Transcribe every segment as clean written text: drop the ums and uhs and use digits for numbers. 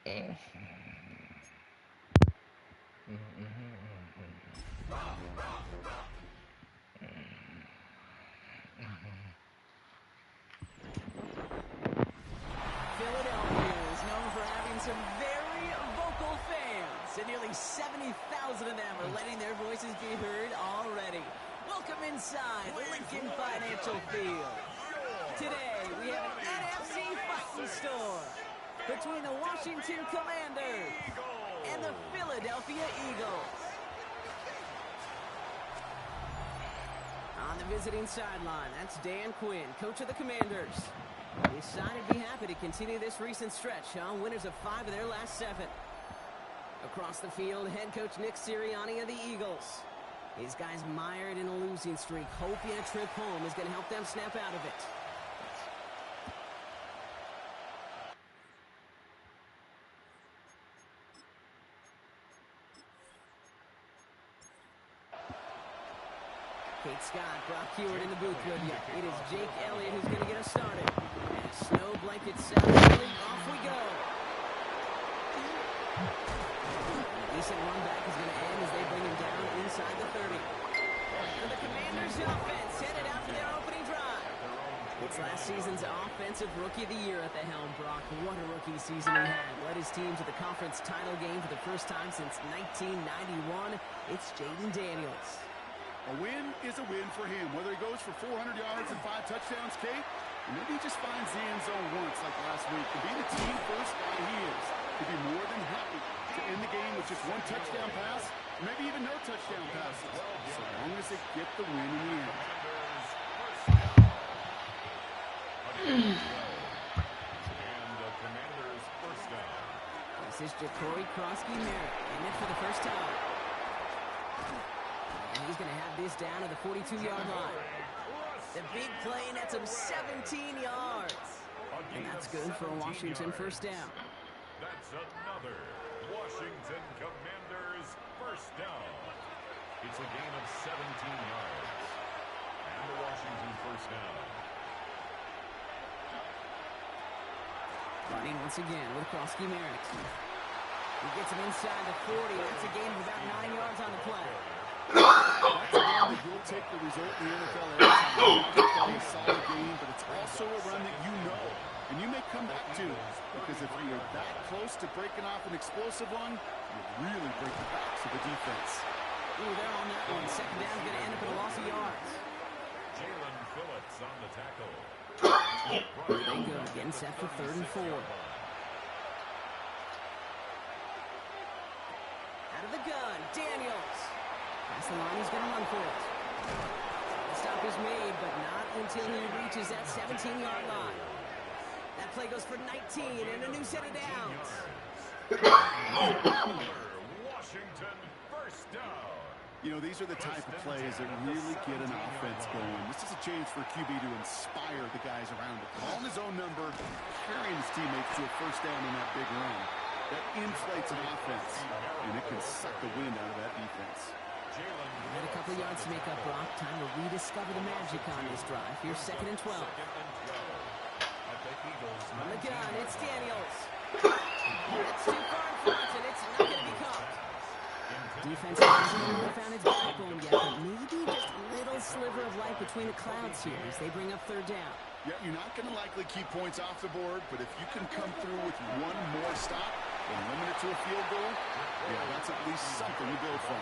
Philadelphia is known for having some very vocal fans, and nearly 70,000 of them are letting their voices be heard already. Welcome inside Lincoln Financial Field. Today, we have an NFC fighting storm between the Washington Commanders and the Philadelphia Eagles. On the visiting sideline, that's Dan Quinn, coach of the Commanders. His side would be happy to continue this recent stretch, winners of 5 of their last 7. Across the field, head coach Nick Sirianni of the Eagles. His guys mired in a losing streak, hoping a trip home is going to help them snap out of it. Kate Scott, Brock Hewitt in the booth with you. It is Jake Elliott who's going to get us started. And snow blanket sound, off we go. A decent run back is going to end as they bring him down inside the 30. And the Commanders' offense headed out for their opening drive. It's last season's Offensive Rookie of the Year at the helm, Brock. What a rookie season he had. Led his team to the conference title game for the first time since 1991. It's Jaden Daniels. A win is a win for him, whether he goes for 400 yards and 5 touchdowns, Kate, or maybe he just finds the end zone once like last week. To be the team first guy he is, he'd be more than happy to end the game with just 1 touchdown pass, maybe even no touchdown passes, so long as they get the win in the end. This is Jacory Krosky-Merritt, in it for the first time. And he's going to have this down at the 42-yard line. The big play nets him 17 yards. And that's good for a Washington first down. That's another Washington Commanders first down. It's a gain of 17 yards. And the Washington first down. Running once again with Krosky-Merritt. He gets him inside the 40. That's a gain of about 9 yards on the play. That's a run that you'll take the result in the NFL every time. It's a solid game, but it's also a run that you know, and you may come back to, because if you're that close to breaking off an explosive one, you really break the backs of the defense. Ooh, they're on that one. Second down is going to end up in a loss of yards. Jalen Phillips on the tackle. They go again, set for 3rd and 4. Out of the gun, Daniels. Past the line, he's going to run for it. The stop is made, but not until he reaches that 17-yard line. That play goes for 19 and a new set of downs. Washington first down. You know, these are the type of plays that really get an offense going. This is a chance for a QB to inspire the guys around him. Calling his own number, carrying his teammates to a first down in that big run. That inflates an offense, and it can suck the wind out of that defense. And a couple yards to make up, Brock. Time to rediscover the magic on this drive. Here's 2nd and 12. On the gun, it's Daniels. It's too far in front, and it's not going to be caught. Defense hasn't really found its backbone yet, but maybe just a little sliver of light between the clouds here as they bring up 3rd down. Yeah, you're not going to likely keep points off the board, but if you can come through with one more stop and limit it to a field goal, yeah, that's at least something to build from.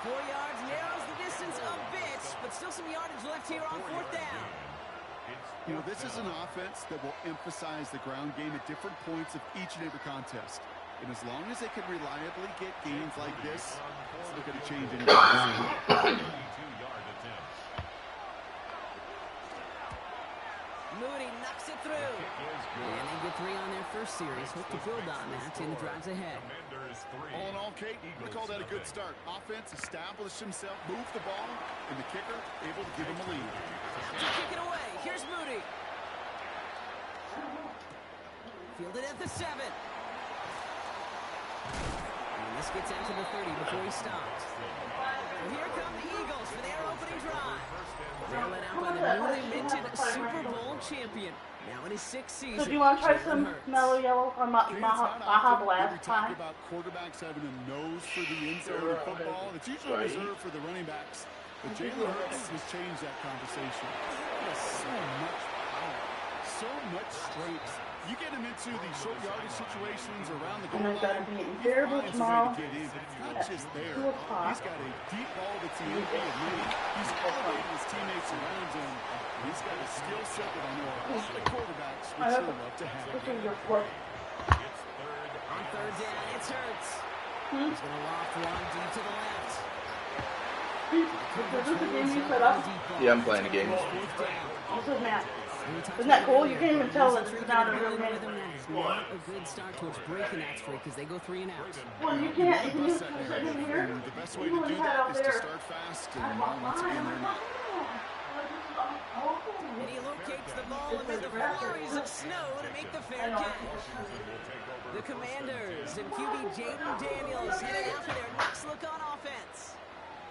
4 yards narrows the distance a bit, but still some yardage left here on 4th down. You know, this is an offense that will emphasize the ground game at different points of each and every contest. And as long as they can reliably get gains like this, it's not going to change anything. Moody knocks it through. And they get 3 on their first series. Hope to build on that in the drives ahead. All in all, Kate, we call that a good start. Offense established himself, moved the ball, and the kicker able to give him a lead. To kick it away. Here's Moody. Fielded at the 7. And this gets out to the 30 before he stops. Well, here come the Eagles for their opening drive. They're led out by the newly minted Super Bowl champion. Now in his 6th season. So do you want to try some mellow yellow or Baja Blast talk about quarterbacks having a nose for the end zone of football. It's usually reserved for the running backs. But Jalen Hurts has changed that conversation. He has so much power, so much strength. You get him into these short yardage situations around the goal line, he finds a way to get in. But it's not just there. He's got a deep ball that's the envy of many. He's elevating his teammates around him. He's got a skill set that I know a lot of quarterbacks would sure love to have. On 3rd down, it's Hurts. He's going to loft one deep to the left. Is this the game you set up? Yeah, I'm playing a game. This is Matt. Isn't that cool? You can't even tell that it's not a real game. Not a good start towards breaking that streak because they go 3 and out. Well, you can't. You can just sit in here. The best way to do that is to start fast and once again they're not. And he locates the ball amid the flurries of snow to make the fair catch. The Commanders and QB Jaden Daniels headed out for their next look on offense.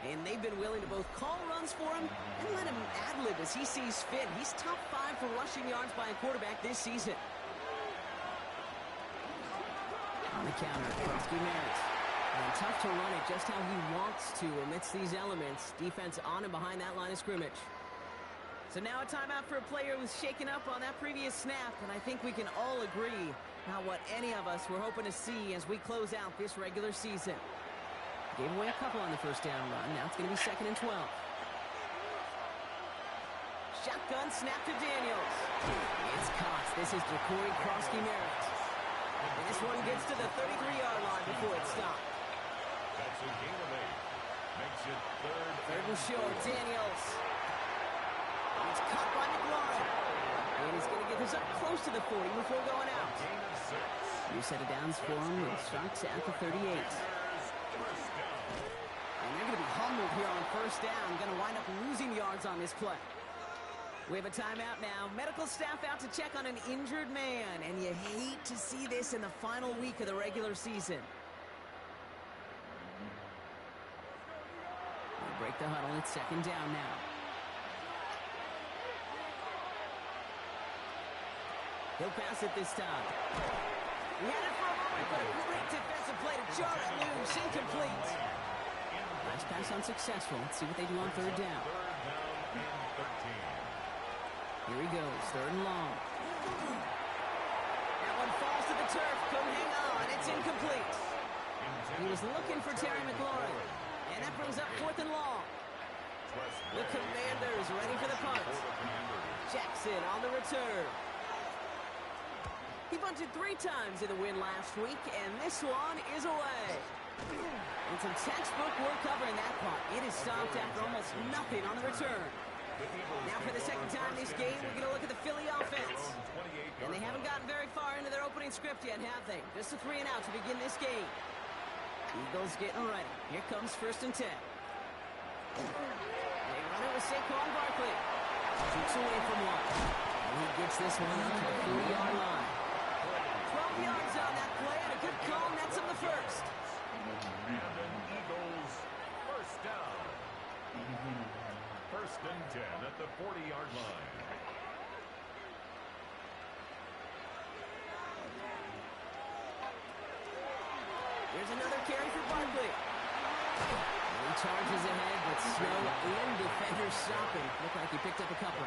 And they've been willing to both call runs for him and let him ad-lib as he sees fit. He's top 5 for rushing yards by a quarterback this season. On the counter, Krosky Merritt. And tough to run it just how he wants to amidst these elements. Defense on and behind that line of scrimmage. So now a timeout for a player who was shaken up on that previous snap. And I think we can all agree not what any of us were hoping to see as we close out this regular season. Gave away a couple on the first down run. Now it's going to be 2nd and 12. Shotgun snap to Daniels. It's caught. This is Jacory Krosky Merritt. And this one gets to the 33-yard line before it's stopped. That's a gain of 8. Makes it 3rd and short. Daniels. It's caught by McLaurin. And he's going to get this up close to the 40 before going out. gain of 6. New set of downs for him. It starts at the 38. And they're going to be humbled here on 1st down. Going to wind up losing yards on this play. We have a timeout now. Medical staff out to check on an injured man. And you hate to see this in the final week of the regular season. We break the huddle. It's 2nd down now. He'll pass it this time. He had it for a moment, but a great defensive play to jar it loose. Incomplete. Last pass unsuccessful. Let's see what they do on 3rd down. Here he goes, 3rd and long. That one falls to the turf. Couldn't hang on. It's incomplete. He was looking for Terry McLaurin. And that brings up 4th and long. The Commanders ready for the punt. Jackson on the return. He bunted 3 times in the win last week, and this one is away. And some textbook work covering that punt. It is stopped after almost nothing on the return. Now for the 2nd time this game, we're going to look at the Philly offense. And they haven't gotten very far into their opening script yet, have they? Just a 3 and out to begin this game. Eagles getting ready. Here comes 1st and 10. They run it with Saquon Barkley. Shoots away from one. And he gets this one up to the 40-yard line. 12 yards on that play, and a good call nets him the 1st. And then Eagles 1st down. 1st and 10 at the 40-yard line. Here's another carry for Barkley. And he charges ahead, but snow and defenders stop him. Looked like he picked up a couple.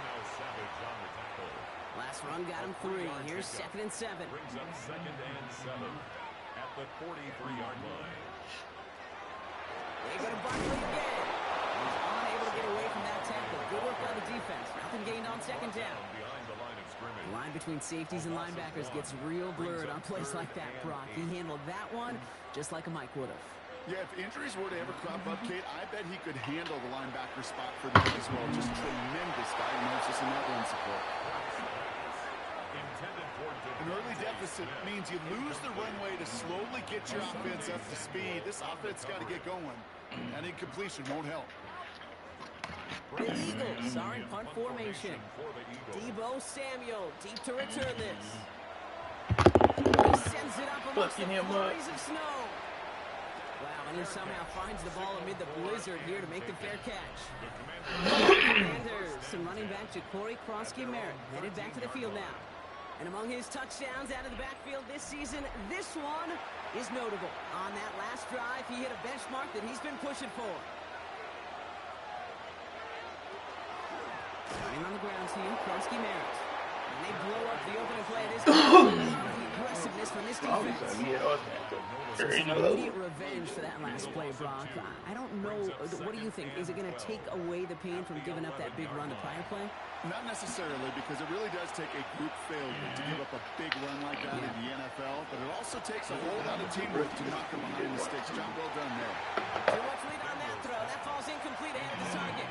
Last run got him 3. Here's 2nd and 7. Brings up 2nd and 7 at the 43-yard line. They go to Barkley again. He's unable to get away from that tackle. Good work by the defense. Nothing gained on 2nd down. Behind the line of scrimmage. The line between safeties and linebackers gets real blurred on plays like that, Brock. He handled that one just like a Mike would have. Yeah, if injuries were to ever crop up, Kate, I bet he could handle the linebacker spot for them as well. Just tremendous diagnosis in that run support. An early deficit means you lose the runway to slowly get your offense up to speed. This offense got to get going. And incompletion won't help. The Eagles are in punt formation. Deebo Samuel deep to return this. He sends it up amongst the flurries of snow. Wow, and he somehow finds the ball amid the blizzard here to make the fair catch. Commanders, some running back Ja'Cory Krosky-Merritt headed back to the field now. And among his touchdowns out of the backfield this season, this one is notable. On that last drive, he hit a benchmark that he's been pushing for. Starting on the ground team, Krosky-Merritt. And they blow up the opening play. It is the aggressiveness from this defense. Immediate revenge for that last play, Brock. I don't know. What do you think? Is it going to take away the pain from giving up that big run the prior play? Not necessarily, because it really does take a group failure to give up a big run like that in the NFL, but it also takes a whole lot of teamwork to knock them behind the sticks. John, well done there. Too much lead on that throw. That falls incomplete ahead of the target.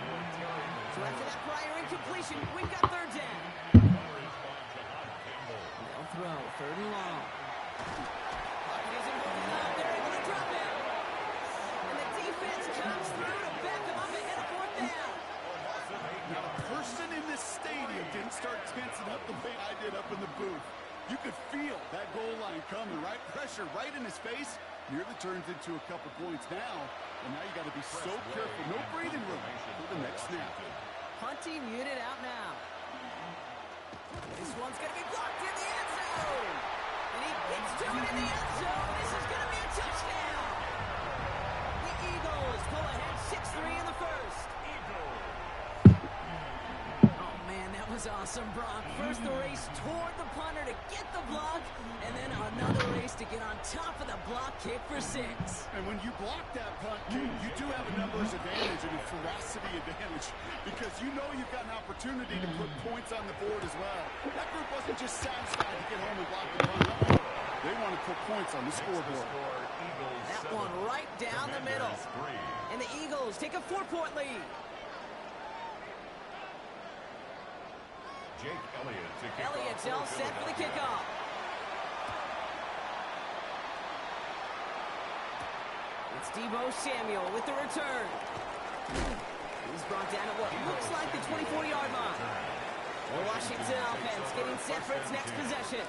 So after that prior incompletion, we've got third down. They'll throw, third and long. Pocket isn't holding up. They're able to drop it. And the defense comes through to back them up ahead of fourth down. Now, a person in this stadium didn't start tensing up the way I did up in the booth. You could feel that goal line coming, right? Pressure right in his face. Nearly turns into a couple points now. And now you got to be so careful. No breathing room for the next snap. Punt team unit out now. This one's going to be blocked in the end zone. And he gets to it in the end zone. This is going to be a touchdown. The Eagles pull ahead 6-3 in the first. Oh, man, that was awesome, Brock. First the race toward the punter to get the block, and then another race to get on top of the block kick for 6. And when you block that punt kick, you do have a numbers advantage and a ferocity advantage, because you know you've got an opportunity to put points on the board as well. That group wasn't just satisfied to get home and block the punt. They want to put points on the scoreboard. That one right down the middle. And the Eagles take a 4-point lead. Jake Elliott to kick Elliott's off all set for the kickoff. It's Deebo Samuel with the return. He's brought down at what looks like the 24-yard line. The Washington offense getting set for its next possession.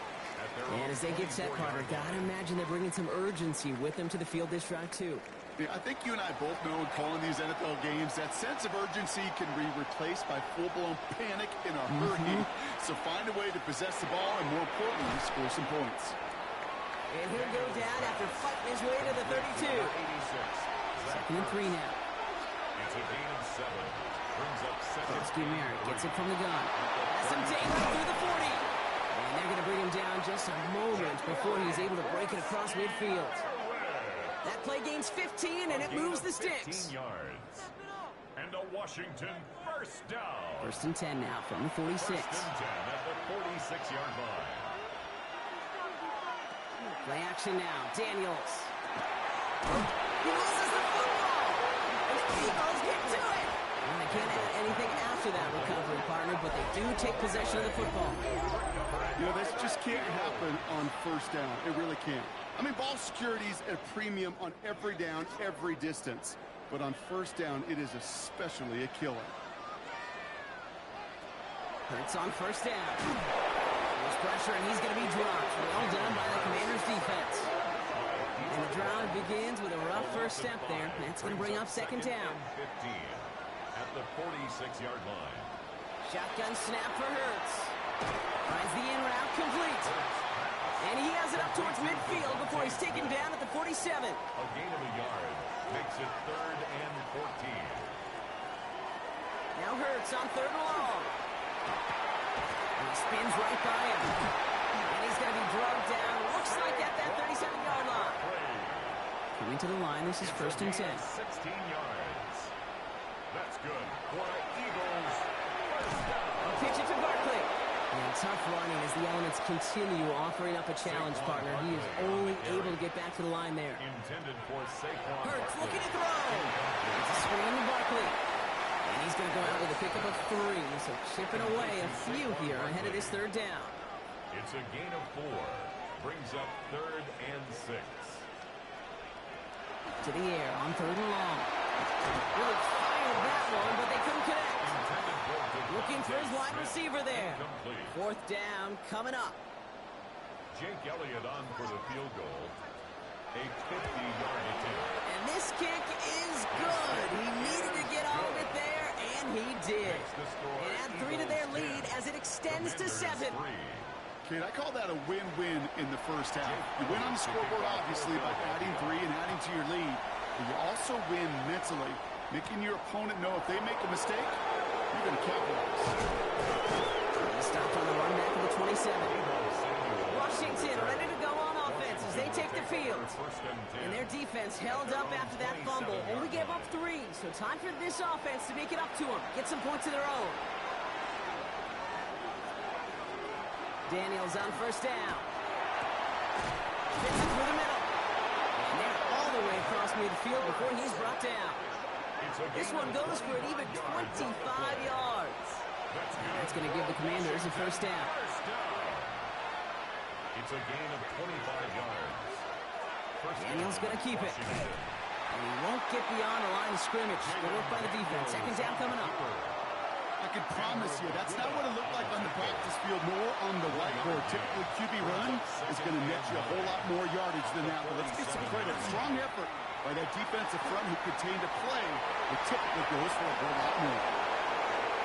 And as they get set, Carter, gotta imagine they're bringing some urgency with them to the field this drive, too. Yeah, I think you and I both know in calling these NFL games, that sense of urgency can be replaced by full-blown panic in a hurry. So find a way to possess the ball and, more importantly, score some points. And he'll go down after fighting his way to the 32. 2nd and 3 now. It's a gain of 7. Brings up 2nd. Krosky-Merritt gets it from the gun. Has him taken right through the 40. And they're going to bring him down just a moment before he's able to break it across midfield. That play gains 15, and it moves the sticks. 15 yards. And a Washington first down. 1st and 10 now from the 46. 1st and 10 at the 46-yard line. Play action now. Daniels. He loses the football. And the Eagles get to it. And they can't add anything after that recovery, partner, but they do take possession of the football. You know, this just can't happen on first down. It really can't. I mean, ball security's a premium on every down, every distance. But on first down, it is especially a killer. Hurts on first down. There's pressure, and he's going to be dropped. Well done by the Commanders' defense. And the drive begins with a rough first step there. That's going to bring up 2nd down. 15 at the 46-yard line. Shotgun snap for Hurts. Finds the in route complete. And he has it up towards midfield before he's taken down at the 47. A gain of a yard makes it 3rd and 14. Now Hurts on 3rd and long. And he spins right by him. And he's going to be drugged down. Looks like at that 37-yard line. Coming to the line, this is 1st and 10. 16 yards. That's good for the Eagles. First down. A pitch it to Barkley. And tough running as the elements continue offering up a challenge, partner. He is only able to get back to the line there. Intended for Saquon. Hurts looking to throw. It's a screen to Barkley. And he's going to go out with a pickup of 3. So chipping away a few here ahead of this 3rd down. It's a gain of 4. Brings up 3rd and 6. To the air on 3rd and long. Really fired that one, but they couldn't connect. Looking for his wide receiver there. 4th down coming up. Jake Elliott on for the field goal. A 50-yard attempt. And this kick is good. He needed to get all of it there, and he did. And add 3 to their lead as it extends to 7. Kid, I call that a win-win in the first half. You win on the scoreboard, obviously, by adding 3 and adding to your lead. But you also win mentally, making your opponent know if they make a mistake, you're going to capitalize. Stopped on the run back of the 27. Washington ready to go on offense as they take the field. And their defense held up after that fumble. Only gave up 3, so time for this offense to make it up to them. Get some points of their own. Daniels on first down. Fits it through the middle. And they're all the way across midfield before he's brought down. This one goes for an even 25 yards. That's going to give the Commanders a first down. It's a gain of 25 yards. Daniels going to keep it. And he won't get beyond the line of scrimmage. Good work by the defense. Second down coming up. I can promise you, that's not what it looked like on the practice field, more on the whiteboard. Typically, QB run is going to net you a whole lot more yardage than that. But let's get some credit. Strong effort by that defensive front who contained a play that typically goes for a whole lot more.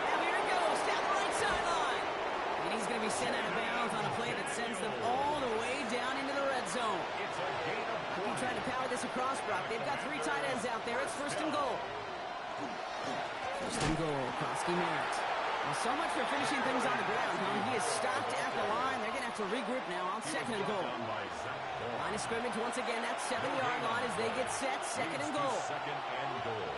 Now here it goes, down the right sideline. And he's going to be sent out of bounds on a play that sends them all the way down into the red zone. He's trying to power this across, Brock. They've got 3 tight ends out there. It's first and goal. First and goal, Krosky Merritt. Well, so much for finishing things on the ground, huh? He is stopped at the line. They're going to have to regroup now on second and goal. Line of scrimmage once again, that 7-yard line as they get set. Second and goal. Second and goal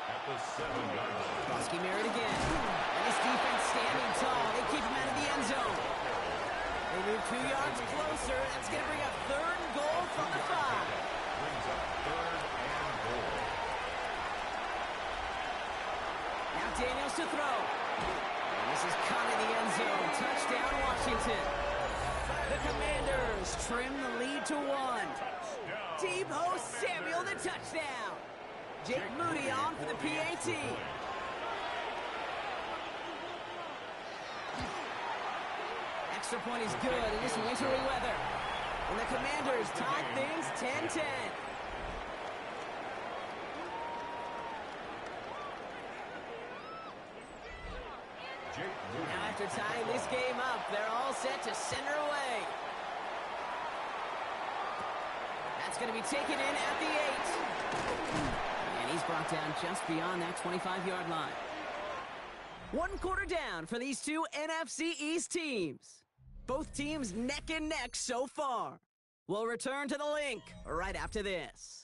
at the 7-yard line. Krosky Merritt again. And this defense standing tall. They keep him out of the end zone. They move 2 yards closer. That's going to bring up third and goal from the 5. Brings up third and goal. Now Daniels to throw. And this is caught in the end zone. Touchdown, Washington. The Commanders trim the lead to 1. Tebow Samuel the touchdown. Jake Moody on for the PAT. Extra point is good in this wintry weather. And the Commanders tie things 10-10. Now after tying this game up, they're all set to center away. That's going to be taken in at the 8. And he's brought down just beyond that 25-yard line. 1 quarter down for these two NFC East teams. Both teams neck and neck so far. We'll return to the link right after this.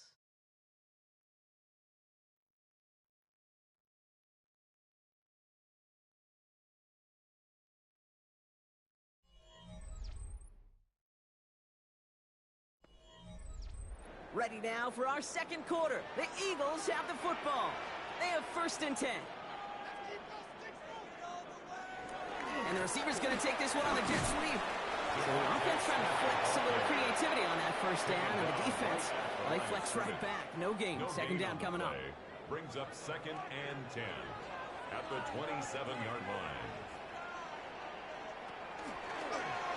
Ready now for our second quarter. The Eagles have the football. They have first and 10. And the receiver's going to take this one on the jet sweep. So the offense trying to flex a little creativity on that first down, and the defense, well, they flex right back. No gain. Second down coming up. Brings up second and 10 at the 27-yard line.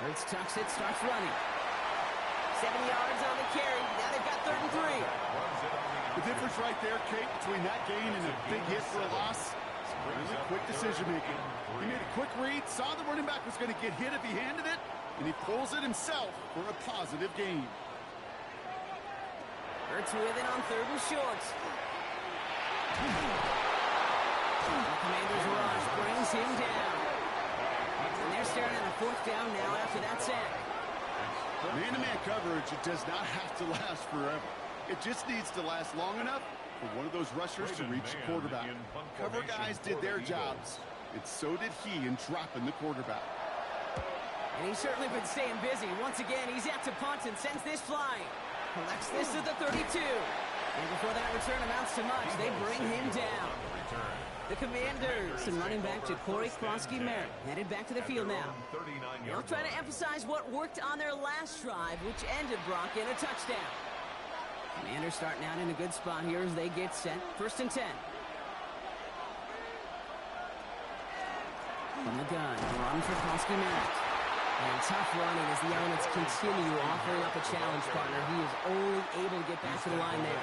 Hurts tucks it, starts running. 7 yards on the carry. Now they've got third and 3. The difference right there, Kate, between that gain and a big hit for a loss, really quick decision-making. He made a quick read, saw the running back was going to get hit if he handed it, and he pulls it himself for a positive gain. Hurts with it on third and short. The Commanders' rush brings him down. And they're staring at a fourth down now after that sack. Man-to-man coverage, it does not have to last forever. It just needs to last long enough for one of those rushers to reach the quarterback. Cover guys did their jobs, and so did he in dropping the quarterback. And he's certainly been staying busy. Once again, he's out to punt and sends this flying. Collects this to the 32. And before that return amounts to much, they bring him down. The Commanders and running back Ja'Cory Krosky-Merritt headed back to the field now. They'll try to emphasize what worked on their last drive, which ended Brock in a touchdown. Commanders starting out in a good spot here as they get set. First and 10. From the gun, run for Krosky-Merritt. And tough running as the elements continue offering up a challenge partner. He is only able to get back to the line there.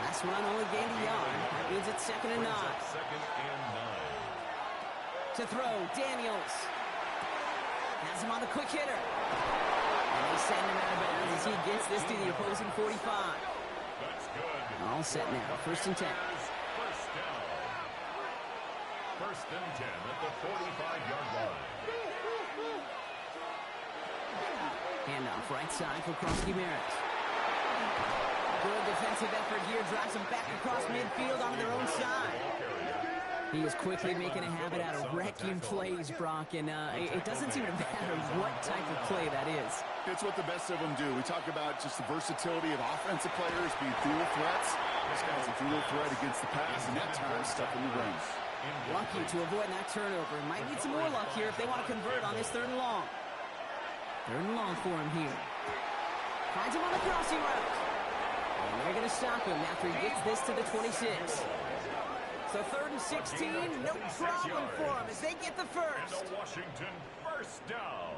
Last run only gained a yard. That means it's 2nd and 9. To throw, Daniels. Has him on the quick hitter. And they send him out of bounds as he gets this to the opposing 45. All set now. 1st and 10. First and 10 at the 45-yard line. Handoff right side for Krosky-Merritt. Good defensive effort here. Drives them back across midfield onto their own side. He is quickly making a habit out of wrecking plays, Brock, and it doesn't seem to matter what type of play that is. It's what the best of them do. We talk about just the versatility of offensive players being dual threats. This guy's a dual threat against the pass, and that time stuck in the ring. Lucky to avoid that turnover. Might need some more luck here if they want to convert on this 3rd and long. 3rd and long for him here. Finds him on the crossing route. And they're going to stop him after he gets this to the 26. So 3rd and 16, no problem for him as they get the first. And a Washington first down.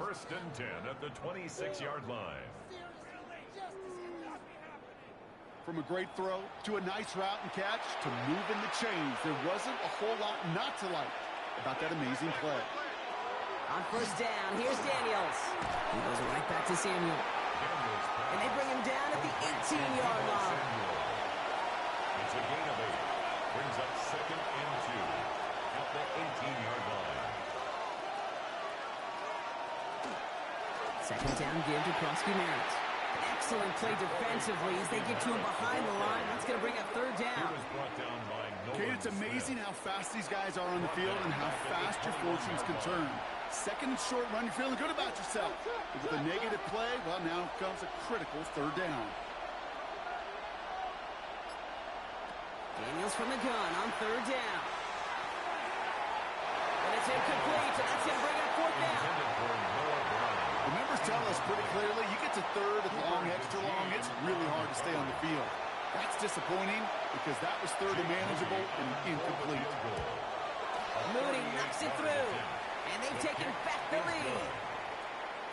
1st and 10 at the 26-yard line. From a great throw to a nice route and catch to moving the chains, there wasn't a whole lot not to like about that amazing play. On 1st down, here's Daniels. He goes right back to Samuel. And they bring him down at the 18-yard line. It's a gain of 8. Brings up 2nd and 2 at the 18-yard line. 2nd down give to Krosky-Merritt. Excellent play defensively as they get to him behind the line. That's going to bring up 3rd down. Kate, it's amazing how fast these guys are on the field and how fast your fortunes can turn. 2nd and short run, you're feeling good about yourself. But with a negative play, well, now comes a critical 3rd down. Daniels from the gun on 3rd down. And it's incomplete, so that's going to bring up 4th down. The numbers tell us pretty clearly, you get to 3rd and long, extra long, it's really hard to stay on the field. That's disappointing because that was 3rd and manageable and incomplete. Moody knocks it through, and they've taken back the lead.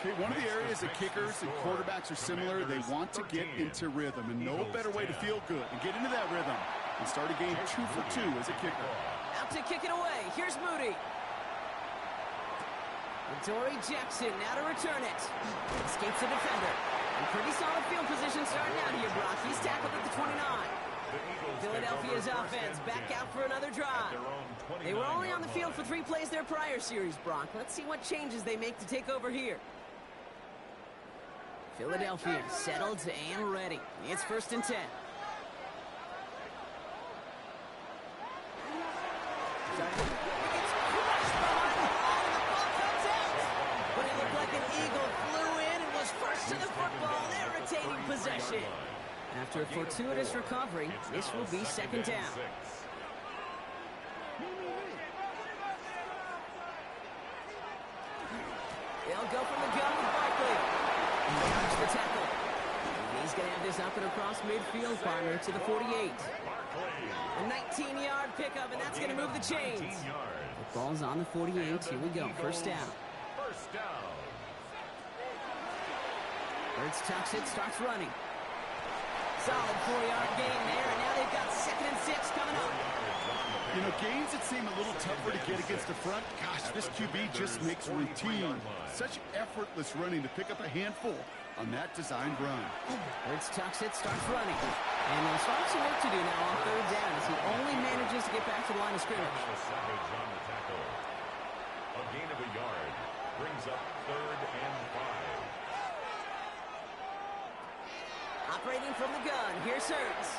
Okay, one of the areas that kickers and quarterbacks are similar, they want to get into rhythm, and no better way to feel good and get into that rhythm and start a game 2 for 2 as a kicker. Out to kick it away. Here's Moody. Dory Jackson now to return it. Escapes the defender. And pretty solid field position starting out here, Brock. He's tackled at the 29. Philadelphia's offense back out for another drive. They were only on the field for 3 plays their prior series, Brock. Let's see what changes they make to take over here. Philadelphia settled and ready. It's 1st and 10. But it looked like an eagle flew in and was first to the football. They're retaining possession. After a fortuitous recovery, this will be 2nd down. They'll go from the gun with Barkley. Dodge the tackle. He's going to have this up and across midfield, partner, to the 48. A 19-yard pickup, and that's going to move the chains. The ball's on the 48. Here we go. 1st down. Hurts tucks it, starts running. Solid 4-yard gain there, and now they've got 2nd and 6 coming up. You know, games that seem a little tougher to get against the front, gosh, this QB just makes routine. Such effortless running to pick up a handful on that designed run. Hurts tucks it, starts running. And they'll start some work to do now on 3rd down as he only manages to get back to the line of scrimmage. A gain of a yard brings up 3rd and 5. Operating from the gun, here's Hurts.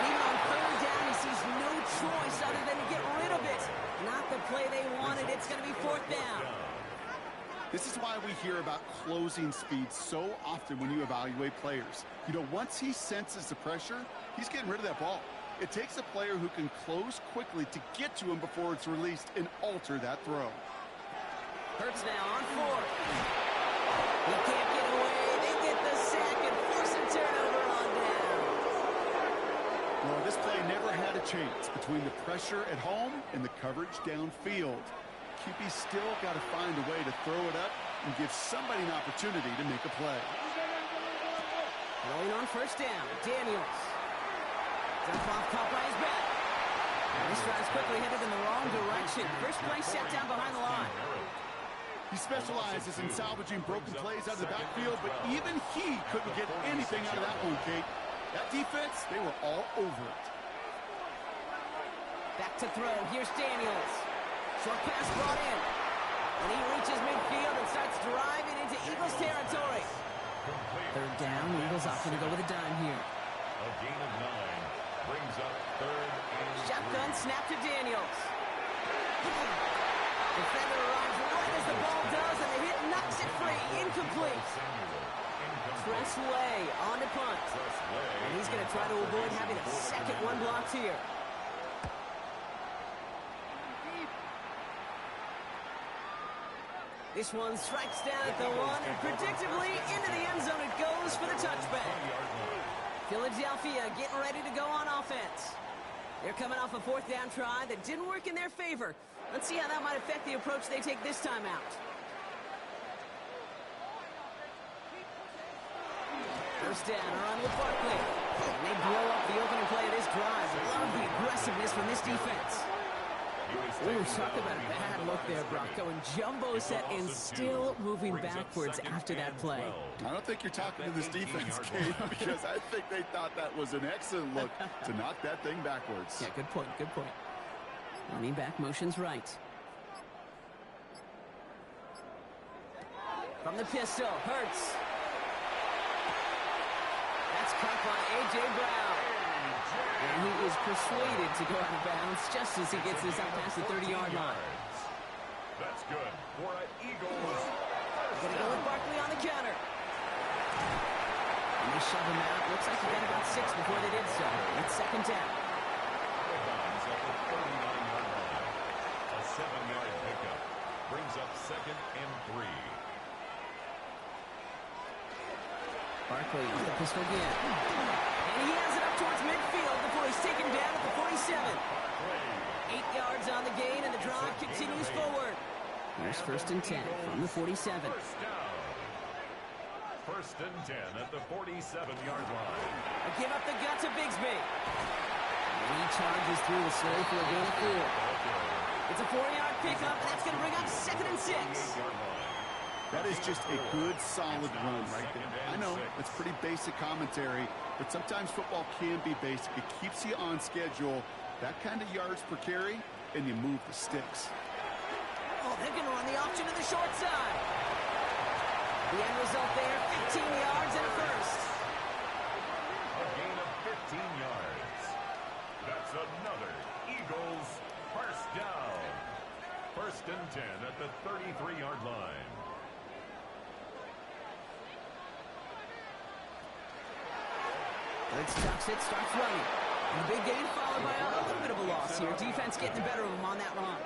Even on 3rd down, he sees no choice other than to get rid of it. Not the play they wanted. It's going to be 4th down. This is why we hear about closing speed so often when you evaluate players. You know, once he senses the pressure, he's getting rid of that ball. It takes a player who can close quickly to get to him before it's released and alter that throw. Hurts now on 4th. He can't get away. They get the sack and force a turnover on down. Well, this play never had a chance between the pressure at home and the coverage downfield. QB's still got to find a way to throw it up and give somebody an opportunity to make a play. Going on first down, Daniels. Dump off caught by his back. This drive's quickly headed in the wrong direction. First play set down behind the line. He specializes in salvaging broken plays out of the backfield, but even he couldn't get anything out of that one, Kate. That defense, they were all over it. Back to throw. Here's Daniels. Short pass brought in. And he reaches midfield and starts driving into Eagles territory. Third down. Eagles opting to go with a dime here. A gain of 9 brings up third and Shotgun snap to Daniels. Defender arrives right as the ball does, and the hit knocks it free. Incomplete. Press way on to punt. And he's going to try to avoid having a second one blocked here. This one strikes down at the one, and predictably into the end zone it goes for the touchback. Philadelphia getting ready to go on offense. They're coming off a fourth down try that didn't work in their favor. Let's see how that might affect the approach they take this time out. First down, a run with Barkley. And they blow up the opening play of this drive. Love the aggressiveness from this defense. Ooh, talk about a bad look there, Brock. Going jumbo set and still moving backwards after that play. I don't think you're talking to this defense, Kate, because I think they thought that was an excellent look to knock that thing backwards. Yeah, good point, good point. Running back motions right. From the pistol, Hurts. That's caught by A.J. Brown. And he is persuaded to go out of bounds just as he gets this out past the 30-yard line. That's good for an Eagles. Gonna go with Barkley on the counter. And they shove him out. Looks like he got about 6 before they did so. It's second down. At the 39-yard line. A 7-yard pickup brings up second and 3. Barkley with the pistol again. And he has it up towards midfield before he's taken down at the 47. 8 yards on the gain, and the drive continues forward. Here's first and 10 from the 47. First down. First and 10 at the 47-yard line. A give up the gut to Bigsby. And he charges through the slow for a gain of 4. It's a 4-yard pickup, and that's going to bring up second and 6. That is just a good, solid run right there. I know, it's pretty basic commentary, but sometimes football can be basic. It keeps you on schedule, that kind of yards per carry, and you move the sticks. Oh, they're going to run the option to the short side. The end result there, 15 yards and a first. A gain of 15 yards. That's another Eagles first down. First and 10 at the 33-yard line. Hurts ducks it, starts running. And the big gain followed by a little bit of a loss here. Defense getting the better of him on that run. All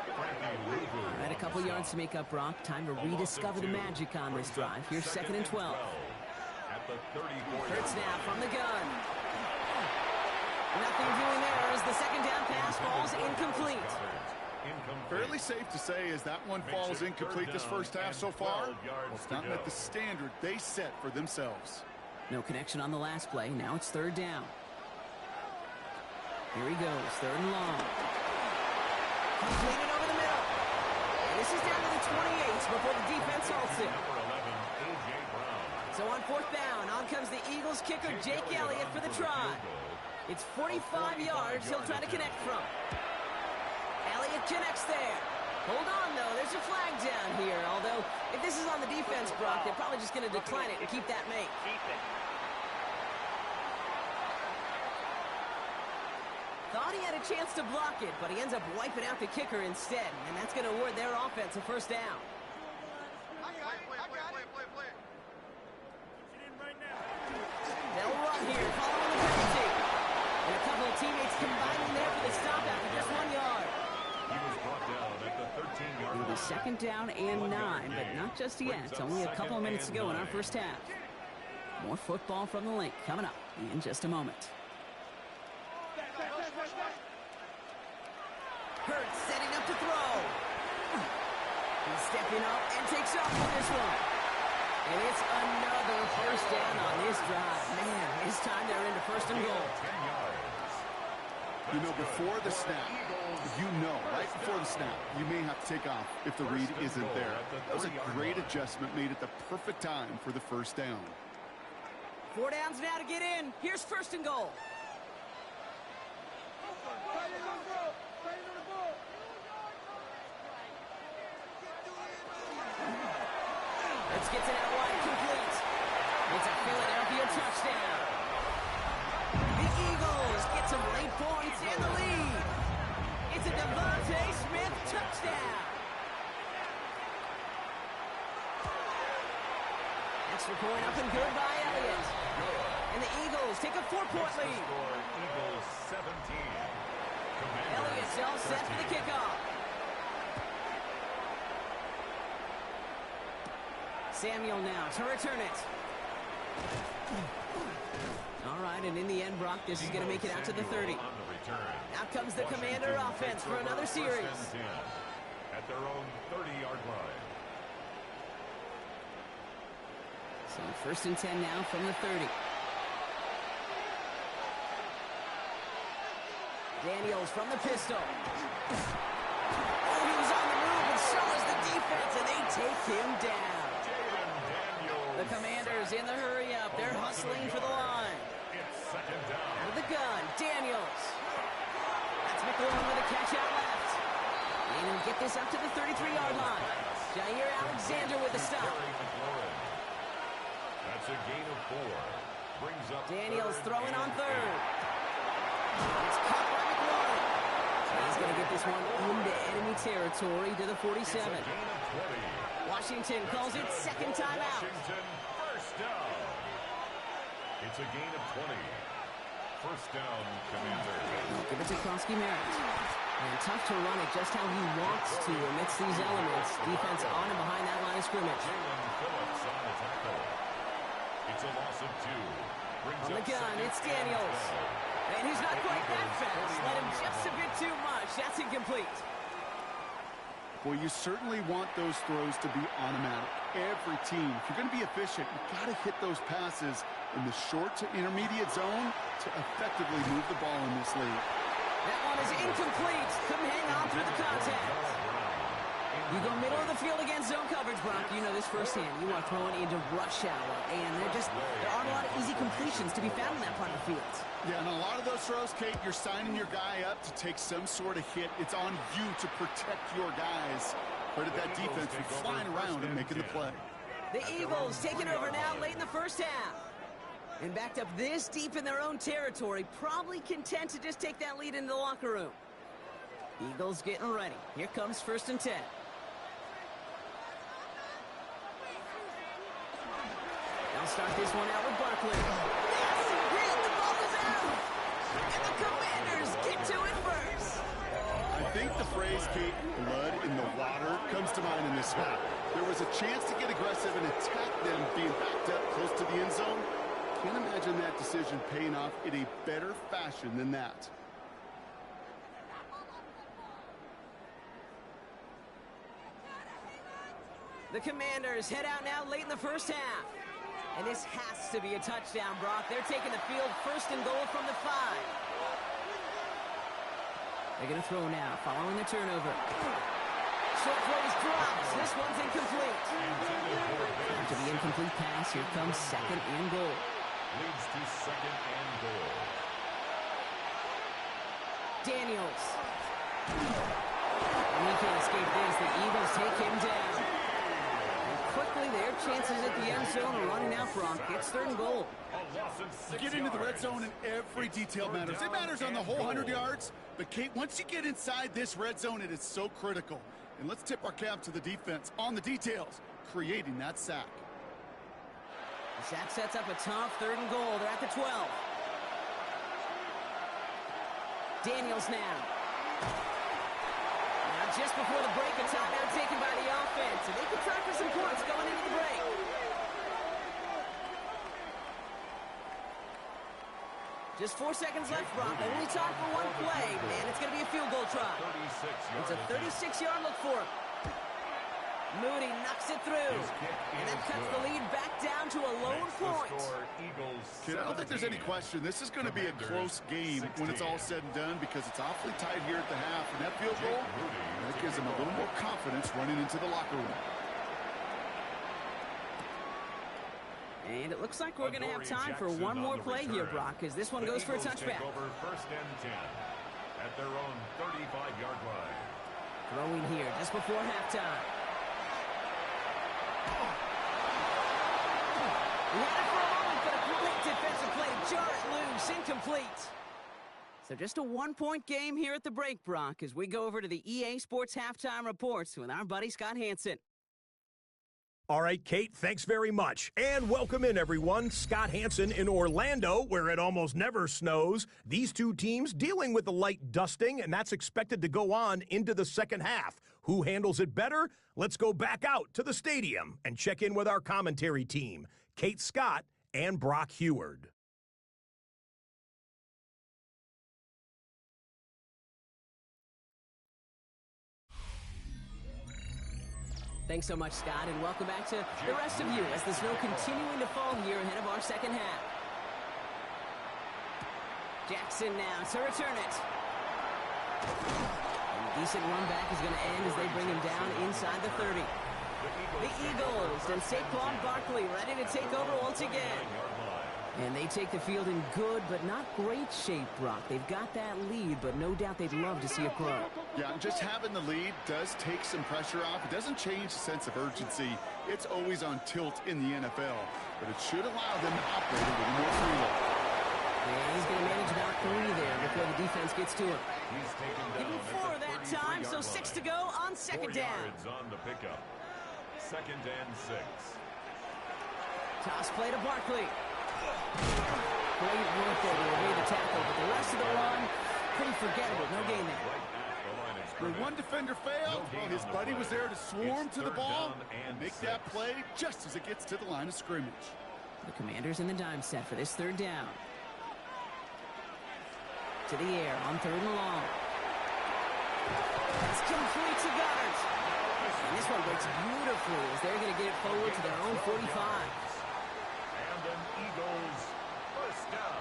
right, a couple yards to make up, Brock. Time to rediscover the magic on this drive. Here's second and 12. Hurts now from the gun. Nothing doing there as the second down pass falls incomplete. Fairly safe to say as that one falls incomplete this first half so far, well, it's not met the standard they set for themselves. No connection on the last play. Now it's third down. Here he goes, third and long. Completed over the middle. And this is down to the 28 before the defense halts it. So on fourth down, on comes the Eagles kicker, Jake Elliott, for the try. It's 45 yards he'll try to connect from. Elliott connects there. Hold on, though. There's a flag down here. Although, if this is on the defense, Brock, they're probably just going to decline it and keep that make. Thought he had a chance to block it, but he ends up wiping out the kicker instead. And that's going to award their offense a first down. They'll run here, following the penalty. And a couple of teammates combining there for the stop after just 1 yard. He was brought down at the 13-yard line. It'll be second down and 9, but not just yet. It's only a couple of minutes to go in our first half. More football from the link coming up in just a moment. Hurts setting up to throw. He's stepping up and takes off with this one. And it's another first down on this drive. Man, this time they're into first and goal. 10 yards. You know, before the snap, right before the snap, you may have to take off if the read isn't there. That was a great adjustment made at the perfect time for the first down. 4 downs now to get in. Here's first and goal. Let's get it out wide, complete. It's a Philadelphia touchdown. The Eagles get some late points in the lead. It's a Devontae Smith touchdown. Extra point up and good by Elliott. And the Eagles take a 4-point lead. Eagles 17. Elliott's all set for the kickoff. Samuel now to return it. All right, and in the end, Brock, this is going to make it out to the 30. Out comes the Commander offense for another series. At their own 30-yard line. So first and 10 now from the 30. Daniels from the pistol. Oh, he was on the move, and so is the defense, and they take him down. The Commanders in the hurry-up. They're hustling for the line. It's second down. Out of the gun, Daniels. That's McLaurin with a catch out left. And he'll get this up to the 33-yard line. Jair Alexander with the stop. That's a gain of 4. Brings up Daniels throwing on third. It's caught by McLaurin. He's going to get this one into enemy territory to the 47. It's a gain of 20. Washington calls it second timeout. Washington, first down. It's a gain of 20. First down, Commander. Give it to Kronsky-Merritt. And tough to run it just how he wants to amidst these elements. Defense on and behind that line of scrimmage. Jalen Phillips on the tackle. It's a loss of 2. Brings On the up gun, it's Daniels. And he's not quite that fast. Let him just a bit too much. That's incomplete. Well, you certainly want those throws to be automatic. Every team, if you're going to be efficient, you've got to hit those passes in the short to intermediate zone to effectively move the ball in this league. That one is incomplete. Couldn't hang on through the contact. You go middle of the field against zone coverage, Brock. You know this firsthand. You are throwing into rush hour, and there aren't a lot of easy completions to be found in that part of the field. Yeah, and a lot of those throws, Kate, you're signing your guy up to take some sort of hit. It's on you to protect your guys. Credit that defense for flying around and making the play. The Eagles taking over now late in the first half. And backed up this deep in their own territory, probably content to just take that lead into the locker room. Eagles getting ready. Here comes first and 10. They'll start this one out with Barkley. Yes, he did! The ball is out! And the Commanders get to it first. I think the phrase, Kate, blood in the water, comes to mind in this spot. There was a chance to get aggressive and attack them being backed up close to the end zone. Can't imagine that decision paying off in a better fashion than that. The Commanders head out now late in the first half. And this has to be a touchdown, Brock. They're taking the field first and goal from the 5. They're going to throw now, following the turnover. Short throws drops. This one's incomplete. After the incomplete pass, here comes second and goal. Leads to second and goal. Daniels. And he can't escape this. The Eagles take him down. And quickly, their chances at the end zone are running out, Brock. It's third and goal. Get into the red zone and every detail matters. It matters on the whole 100 yards. But, Kate, once you get inside this red zone, it is so critical. And let's tip our cap to the defense on the details, creating that sack. The sack sets up a tough third and goal. They're at the 12. Daniels now. Now just before the break, a timeout taken by the offense. And they can try for some points going into the break. Just 4 seconds left, Brock. Only time for one play, and it's going to be a field goal try. It's a 36-yard look for him. Moody knocks it through. And that cuts the lead back down to a lone point. Kid, I don't think there's any question. This is going to be a close game when it's all said and done because it's awfully tight here at the half. And that field goal, that gives them a little more confidence running into the locker room. And it looks like we're going to have time for one more play here, Brock, because this one goes for a touchback. Over first and 10 at their own 35-yard line. Throwing here just before halftime. He had it for a moment, but a great defensive play to jar it loose, incomplete. So just a one-point game here at the break, Brock, as we go over to the EA Sports Halftime Reports with our buddy Scott Hansen. All right, Kate, thanks very much. And welcome in, everyone. Scott Hansen in Orlando, where it almost never snows. These two teams dealing with a light dusting, and that's expected to go on into the second half. Who handles it better? Let's go back out to the stadium and check in with our commentary team, Kate Scott and Brock Heward. Thanks so much, Scott, and welcome back to the rest of you as the snow continuing to fall here ahead of our second half. Jackson now to return it. And a decent run back is going to end as they bring him down inside the 30. The Eagles and Saquon Barkley ready to take over once again. And they take the field in good but not great shape, Brock. They've got that lead, but no doubt they'd love to see it grow. Yeah, just having the lead does take some pressure off. It doesn't change the sense of urgency. It's always on tilt in the NFL, but it should allow them to operate a little more freely. And he's going to manage about 3 there before the defense gets to him. Give him 4 that time, so 6 to go on second down. 4 yards on the pickup. Second and 6. Toss play to Barkley. Great work there to evade the tackle, but the rest of the run, pretty forgettable. No gain there. When one defender failed, well, his buddy was there to swarm to the ball and make that play just as it gets to the line of scrimmage. The Commanders in the dime set for this third down. To the air on 3rd and long. It's complete to Goddard. And this one breaks beautifully as they're going to get it forward to their own 45. And an Eagles first down.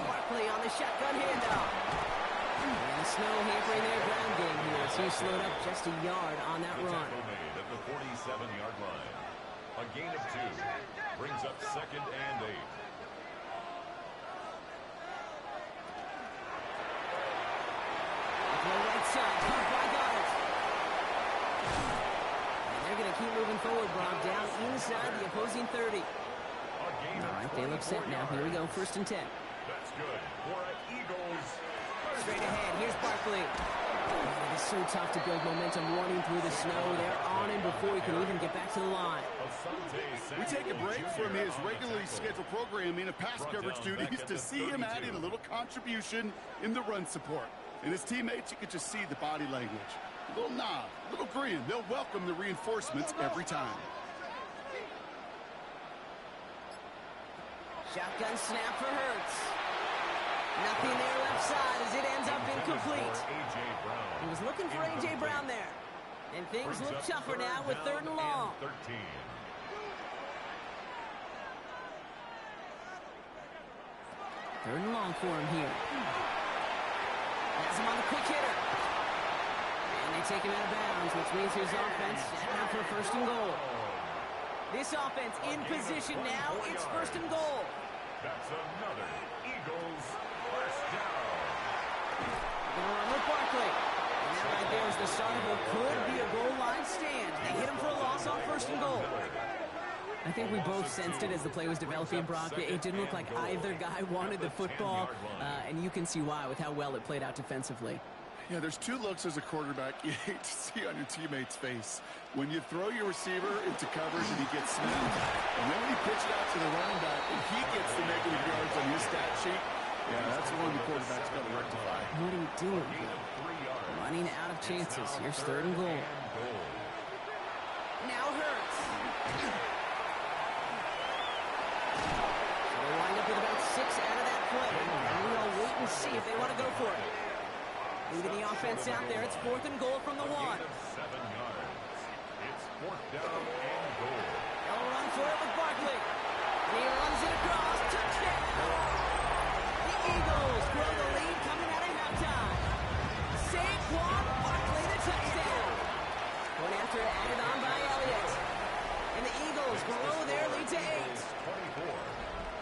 Barkley on the shotgun handoff. And the snow hampering their ground game here as he slowed up just a yard on that run. Tackle made at the 47-yard line. A gain of 2 brings up second and 8. The right side, caught by Goddard. And they're going to keep moving forward, Brock, down inside the opposing 30. All right, they look set now. Here we go, 1st and 10. That's good for an Eagles. Straight ahead, here's Barkley. It is so tough to build momentum running through the snow. They're on him before he can even get back to the line. We take a break from his regularly scheduled programming of pass coverage duties to see him add in a little contribution in the run support. And his teammates, you could just see the body language. A little nod, a little grin. They'll welcome the reinforcements every time. Shotgun snap for Hurts. Nothing there left side as it ends up incomplete. He was looking for A.J. Brown there. And things look tougher now with 3rd and long. 13. Third and long for him here. Has him on the quick hitter. And they take him out of bounds, which means his offense now for 1st and goal. This offense in position now. It's 1st and goal. That's another Eagles first down. Gonna run with Barkley. And that right there is the start of what could be a goal line stand. They hit him for a loss on 1st and goal. I think we both sensed it as the play was developing, Brock. It didn't look like either guy wanted the football, and you can see why with how well it played out defensively. Yeah, there's 2 looks as a quarterback you hate to see on your teammate's face. When you throw your receiver into coverage and he gets snapped, and then when you pitch it out to the running back and he gets the negative yards on his stat sheet, yeah, that's the one the quarterback's got to rectify. What are you doing here? Running out of chances. Here's 3rd and goal. Now Hurts. So they wind up with about 6 out of that play. And we'll wait and see if they want to go for it. Leaving the offense out there. It's 4th and goal from the 1. 7 yards. down and goal. They'll run for it with Barkley. And he runs it across. Touchdown! The Eagles grow the lead coming out of halftime. Saquon Barkley, the touchdown. Point after it added on by Elliott. And the Eagles grow their lead to 8. 24.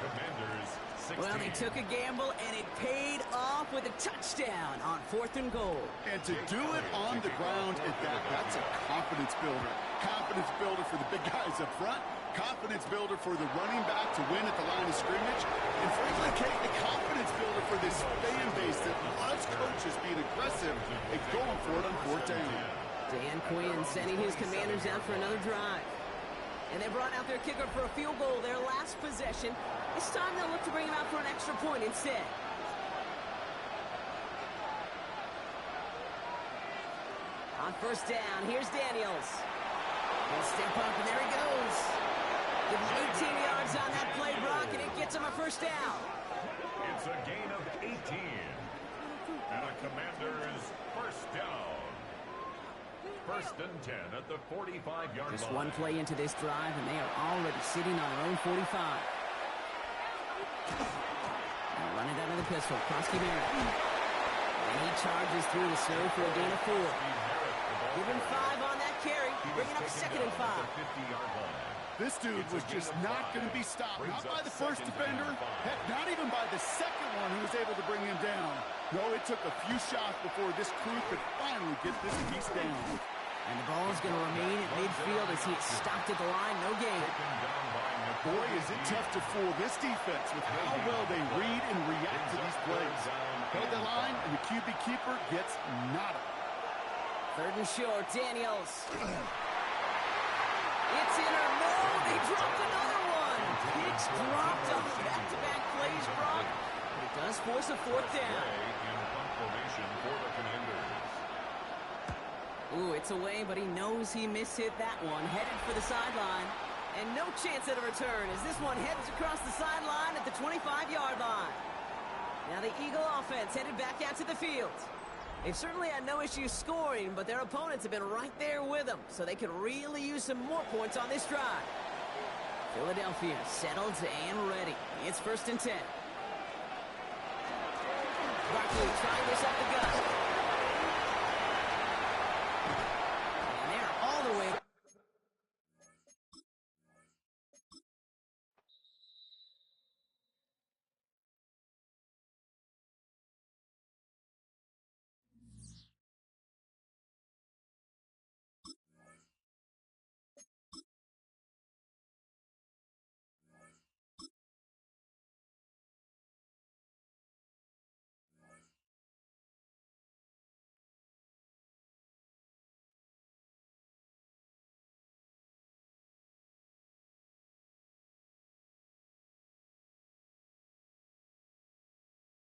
Commanders 16. Well, they took a gamble, and it paid off with a touchdown on 4th and goal. And to do it on the ground at that, that's a confidence builder. Confidence builder for the big guys up front. Confidence builder for the running back to win at the line of scrimmage. And frankly, Kate, the confidence builder for this fan base that loves coaches being aggressive and going for it on 4th down. Dan Quinn sending his Commanders out for another drive. And they brought out their kicker for a field goal their last possession. This time they'll look to bring him out for an extra point instead. On 1st down, here's Daniels. He'll step up, and there he goes. Give him 18 yards on that play, Brock, and it gets him a 1st down. It's a gain of 18. And a Commanders 1st down. 1st and 10 at the 45-yard line. Just one play into this drive, and they are already sitting on their own 45. Now run it out of the pistol. Krosky Merritt. And he charges through the snow for a gain of 4. Give him 5 on that carry. Bringing up 2nd and 5. This dude was just not going to be stopped. Not by the first defender. Heck, not even by the second one who was able to bring him down. No, it took a few shots before this crew could finally get this piece down. And the ball is going to remain at midfield as he is stopped at the line. No gain. Boy, is it tough to fool this defense with how well they read and react to these plays. Held the line, and the QB keeper gets nada. 3rd and short, Daniels. It's in or no, they dropped another one. It's dropped on back-to-back plays, Brock. But it does force a 4th down. Ooh, it's away, but he knows he mishit that one. Headed for the sideline. And no chance at a return as this one heads across the sideline at the 25-yard line. Now the Eagle offense headed back out to the field. They've certainly had no issues scoring, but their opponents have been right there with them, so they could really use some more points on this drive. Philadelphia settled and ready. It's 1st and 10. Barkley trying this up the gut.